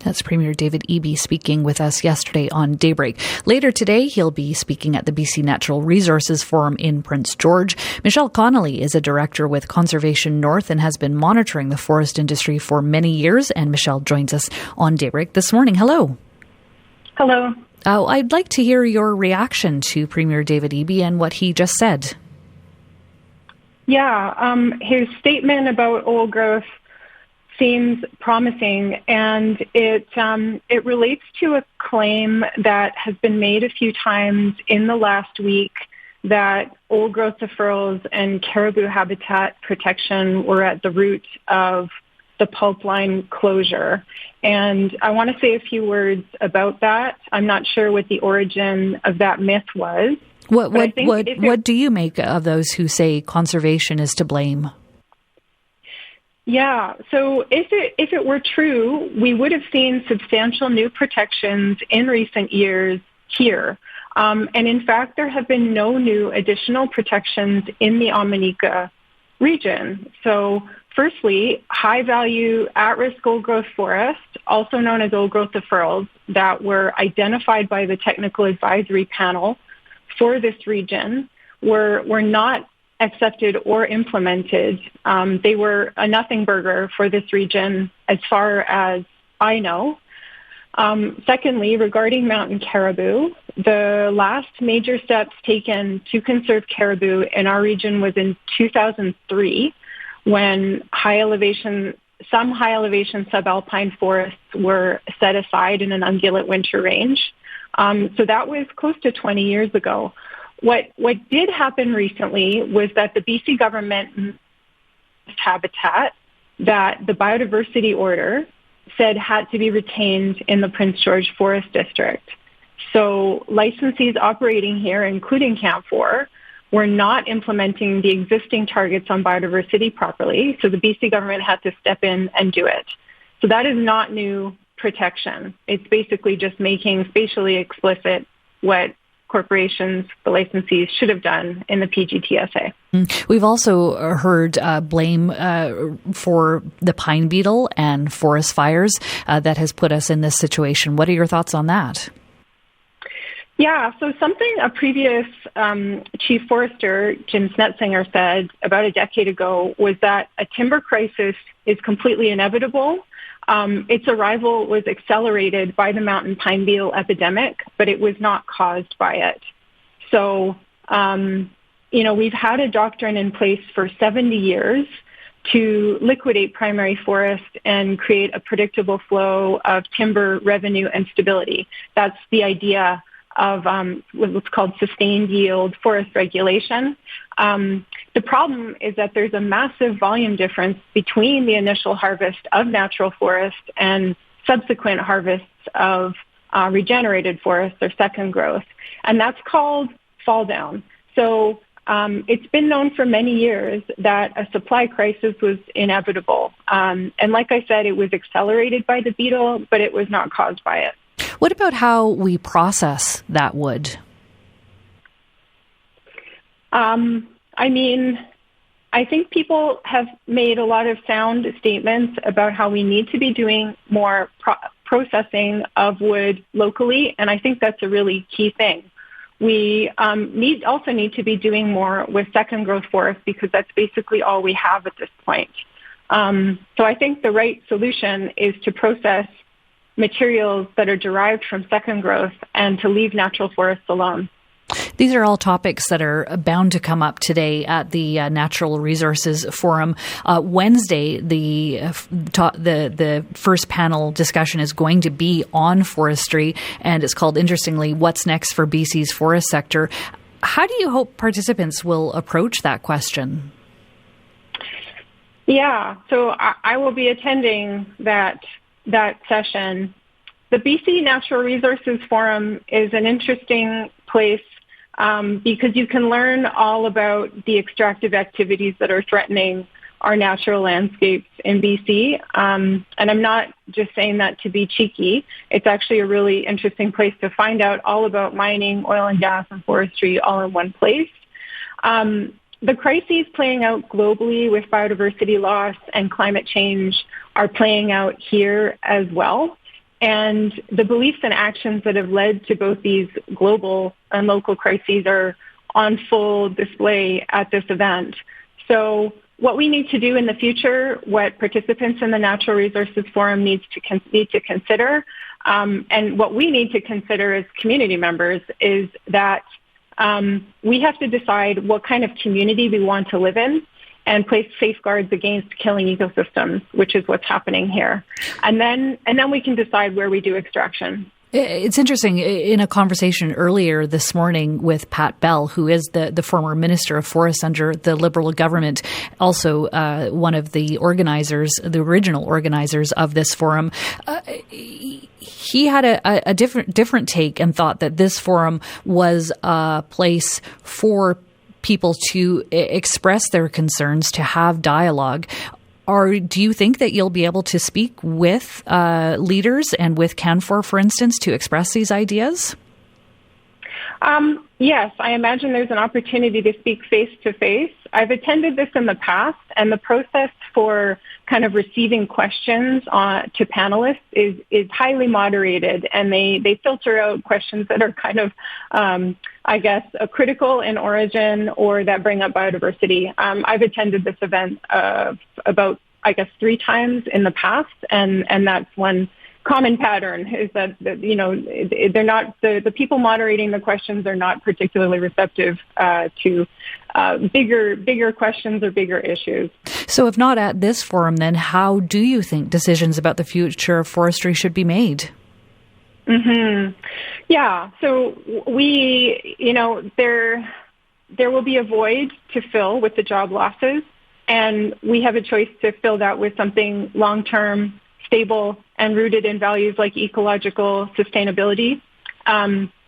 That's Premier David Eby speaking with us yesterday on Daybreak. Later today, he'll be speaking at the BC Natural Resources Forum in Prince George. Michelle Connolly is a director with Conservation North and has been monitoring the forest industry for many years. And Michelle joins us on Daybreak this morning. Hello. Hello. I'd like to hear your reaction to Premier David Eby and what he just said. Yeah, his statement about old growth seems promising, and it relates to a claim that has been made a few times in the last week that old growth deferrals and caribou habitat protection were at the root of the pulp line closure. And I want to say a few words about that. I'm not sure what the origin of that myth was. What do you make of those who say conservation is to blame? Yeah, so if it were true, we would have seen substantial new protections in recent years here. And in fact, there have been no new additional protections in the Omineca region. So firstly, high-value at-risk old-growth forests, also known as old-growth deferrals, that were identified by the Technical Advisory Panel for this region were not accepted or implemented. They were a nothing burger for this region as far as I know. Secondly, regarding mountain caribou, the last major steps taken to conserve caribou in our region was in 2003 when some high elevation subalpine forests were set aside in an ungulate winter range. So that was close to 20 years ago. What did happen recently was that the BC government habitat that the biodiversity order said had to be retained in the Prince George Forest District. So licensees operating here, including Camp 4, were not implementing the existing targets on biodiversity properly. So the BC government had to step in and do it. So that is not new protection. It's basically just making spatially explicit what corporations, the licensees, should have done in the PGTSA. We've also heard blame for the pine beetle and forest fires that has put us in this situation. What are your thoughts on that? Yeah, so something a previous chief forester, Jim Snetzinger, said about a decade ago was that a timber crisis is completely inevitable. Its arrival was accelerated by the mountain pine beetle epidemic, but it was not caused by it. So, we've had a doctrine in place for 70 years to liquidate primary forest and create a predictable flow of timber revenue and stability. That's the idea of what's called sustained yield forest regulation. The problem is that there's a massive volume difference between the initial harvest of natural forest and subsequent harvests of regenerated forest or second growth. And that's called fall down. So it's been known for many years that a supply crisis was inevitable. And like I said, it was accelerated by the beetle, but it was not caused by it. What about how we process that wood? I think people have made a lot of sound statements about how we need to be doing more processing of wood locally, and I think that's a really key thing. We also need to be doing more with second growth forests because that's basically all we have at this point. So I think the right solution is to process materials that are derived from second growth and to leave natural forests alone. These are all topics that are bound to come up today at the Natural Resources Forum. Wednesday, the first panel discussion is going to be on forestry, and it's called, interestingly, What's Next for BC's Forest Sector. How do you hope participants will approach that question? Yeah, so I will be attending that session. The BC Natural Resources Forum is an interesting place because you can learn all about the extractive activities that are threatening our natural landscapes in BC. And I'm not just saying that to be cheeky. It's actually a really interesting place to find out all about mining, oil and gas, and forestry all in one place. The crises playing out globally with biodiversity loss and climate change are playing out here as well. And the beliefs and actions that have led to both these global and local crises are on full display at this event. So what we need to do in the future, what participants in the Natural Resources Forum need to consider, and what we need to consider as community members, is that we have to decide what kind of community we want to live in and place safeguards against killing ecosystems, which is what's happening here. And then we can decide where we do extraction. It's interesting. In a conversation earlier this morning with Pat Bell, who is the former Minister of Forests under the Liberal government, also one of the organizers, the original organizers of this forum, he had a different take and thought that this forum was a place for people to express their concerns, to have dialogue. Or do you think that you'll be able to speak with leaders and with CanFor, for instance, to express these ideas? Yes, I imagine there's an opportunity to speak face-to-face. I've attended this in the past, and the process for kind of receiving questions to panelists is highly moderated, and they filter out questions that are kind of, critical in origin or that bring up biodiversity. I've attended this event about, 3 times in the past, and that's one common pattern, is that they're not, the people moderating the questions are not particularly receptive to bigger questions or bigger issues. So if not at this forum, then how do you think decisions about the future of forestry should be made? Yeah, so there will be a void to fill with the job losses, and we have a choice to fill that with something long-term, stable, and rooted in values like ecological sustainability.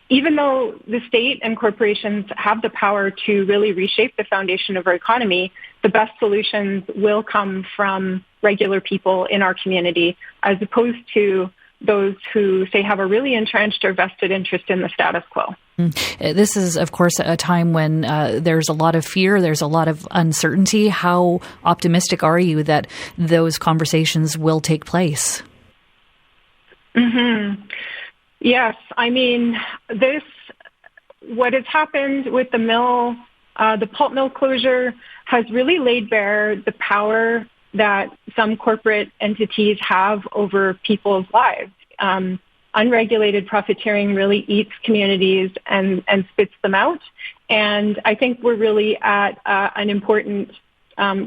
Even though the state and corporations have the power to really reshape the foundation of our economy, the best solutions will come from regular people in our community, as opposed to those who, say, have a really entrenched or vested interest in the status quo. This is, of course, a time when there's a lot of fear, there's a lot of uncertainty. How optimistic are you that those conversations will take place? Yes, I mean, what has happened with the mill, the pulp mill closure, has really laid bare the power that some corporate entities have over people's lives. Unregulated profiteering really eats communities and spits them out. And I think we're really at an important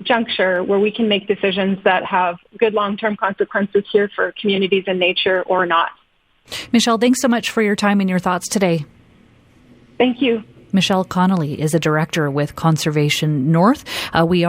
juncture where we can make decisions that have good long-term consequences here for communities and nature or not. Michelle, thanks so much for your time and your thoughts today. Thank you. Michelle Connolly is a director with Conservation North. We are